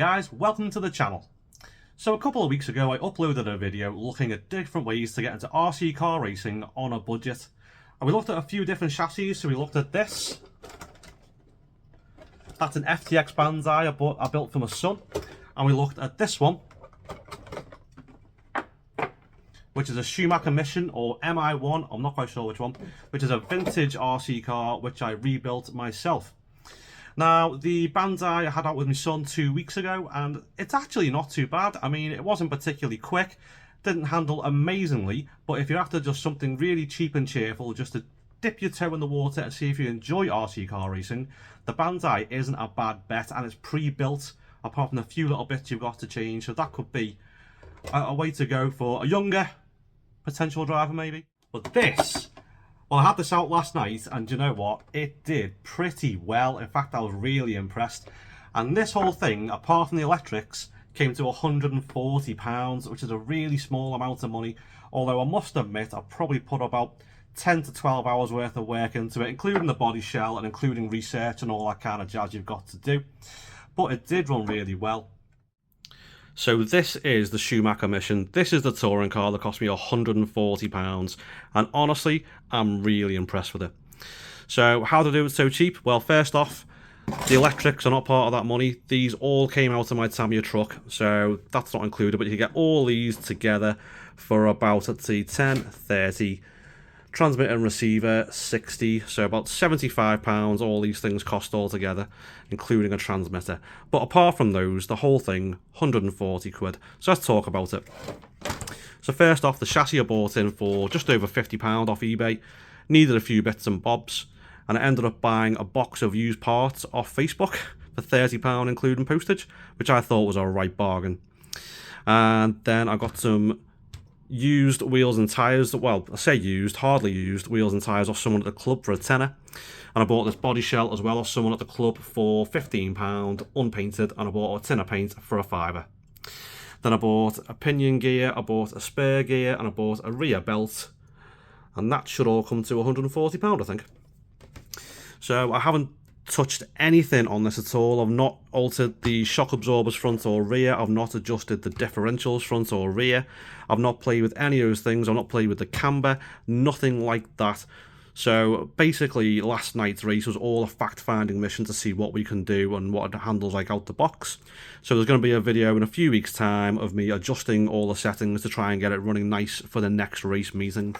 Hey guys, welcome to the channel. So a couple of weeks ago I uploaded a video looking at different ways to get into RC car racing on a budget. And we looked at a few different chassis, so we looked at this. That's an FTX Banzai I built for my son. And we looked at this one, which is a Schumacher Mission or MI1, I'm not quite sure which one, which is a vintage RC car which I rebuilt myself. Now, the Banzai I had out with my son 2 weeks ago, and it's actually not too bad. I mean, it wasn't particularly quick, didn't handle amazingly, but if you're after just something really cheap and cheerful, just to dip your toe in the water and see if you enjoy RC car racing, the Banzai isn't a bad bet, and it's pre-built, apart from a few little bits you've got to change, so that could be a way to go for a younger potential driver maybe. But this, well, I had this out last night, and you know what? It did pretty well. In fact, I was really impressed. And this whole thing, apart from the electrics, came to £140, which is a really small amount of money. Although I must admit, I probably put about 10 to 12 hours worth of work into it, including the body shell and including research and all that kind of jazz you've got to do. But it did run really well. So this is the Schumacher Mission. This is the touring car that cost me £140, and honestly, I'm really impressed with it. So how to do it so cheap? Well, first off, the electrics are not part of that money. These all came out of my Tamiya truck, so that's not included, but you get all these together for about, let's see, 10, 30, transmitter and receiver 60, so about £75 all these things cost altogether, including a transmitter. But apart from those, the whole thing, 140 quid. So let's talk about it. So first off, the chassis I bought in for just over £50 off eBay. Needed a few bits and bobs, and I ended up buying a box of used parts off Facebook for £30 including postage, which I thought was a right bargain. And then I got some used wheels and tyres, well, I say used, hardly used wheels and tyres off someone at the club for a tenner. And I bought this body shell as well off someone at the club for £15, unpainted, and I bought a tin of paint for a £5. Then I bought a pinion gear, I bought a spare gear, and I bought a rear belt. And that should all come to £140, I think. So I haven't touched anything on this at all. I've not altered the shock absorbers front or rear. I've not adjusted the differentials front or rear. I've not played with any of those things. I've not played with the camber, nothing like that. So basically last night's race was all a fact-finding mission to see what we can do and what it handles like out the box. So there's going to be a video in a few weeks time of me adjusting all the settings to try and get it running nice for the next race meeting.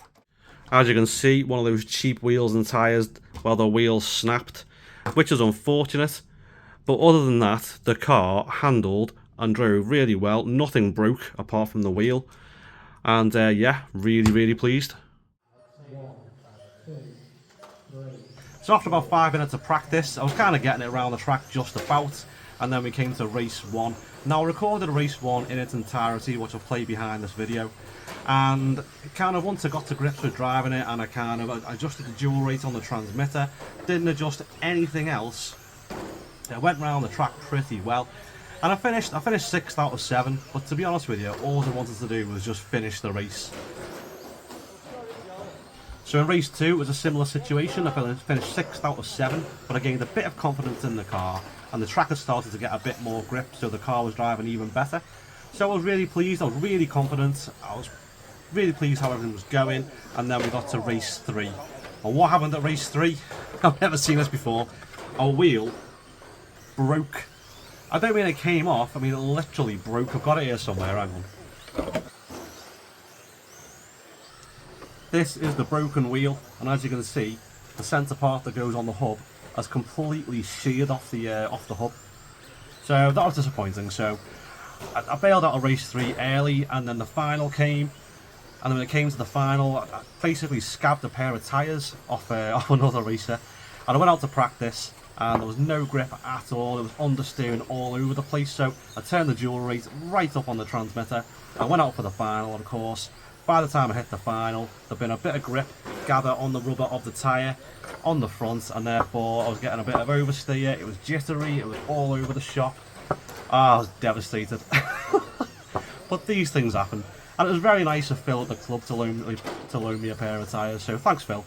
As you can see, one of those cheap wheels and tyres, well, the wheels snapped, which is unfortunate, but other than that, the car handled and drove really well. Nothing broke apart from the wheel, and yeah, really pleased. So after about 5 minutes of practice, I was kind of getting it around the track just about, and then we came to race 1. Now I recorded race 1 in its entirety, which I'll play behind this video, and kind of once I got to grips with driving it and I kind of adjusted the dual rate on the transmitter, didn't adjust anything else, it went around the track pretty well, and I finished 6th out of 7, but to be honest with you, all I wanted to do was just finish the race. So in race 2 it was a similar situation. I finished 6th out of 7, but I gained a bit of confidence in the car, and the track had started to get a bit more grip, so the car was driving even better. So I was really pleased, I was really confident, I was really pleased how everything was going, and then we got to race 3. And what happened at race 3? I've never seen this before. Our wheel broke. I don't mean it came off, I mean it literally broke. I've got it here somewhere, hang on. This is the broken wheel, and as you can see, the centre part that goes on the hub has completely sheared off the hub. So that was disappointing. So I bailed out of race 3 early, and then the final came, and then when it came to the final, I basically scabbed a pair of tyres off another racer, and I went out to practice, and there was no grip at all. It was understeering all over the place, so I turned the dual rate right up on the transmitter. I went out for the final, and of course, by the time I hit the final, there'd been a bit of grip gather on the rubber of the tyre on the front, and therefore I was getting a bit of oversteer. It was jittery, it was all over the shop. I was devastated. But these things happen, and it was very nice of Phil at the club to loan me a pair of tyres, so thanks Phil.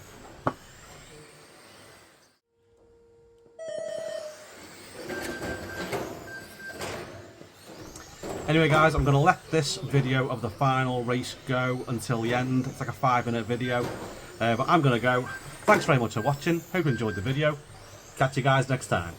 Anyway guys, I'm going to let this video of the final race go until the end. It's like a 5-minute video, but I'm going to go. Thanks very much for watching, hope you enjoyed the video. Catch you guys next time.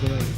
Good.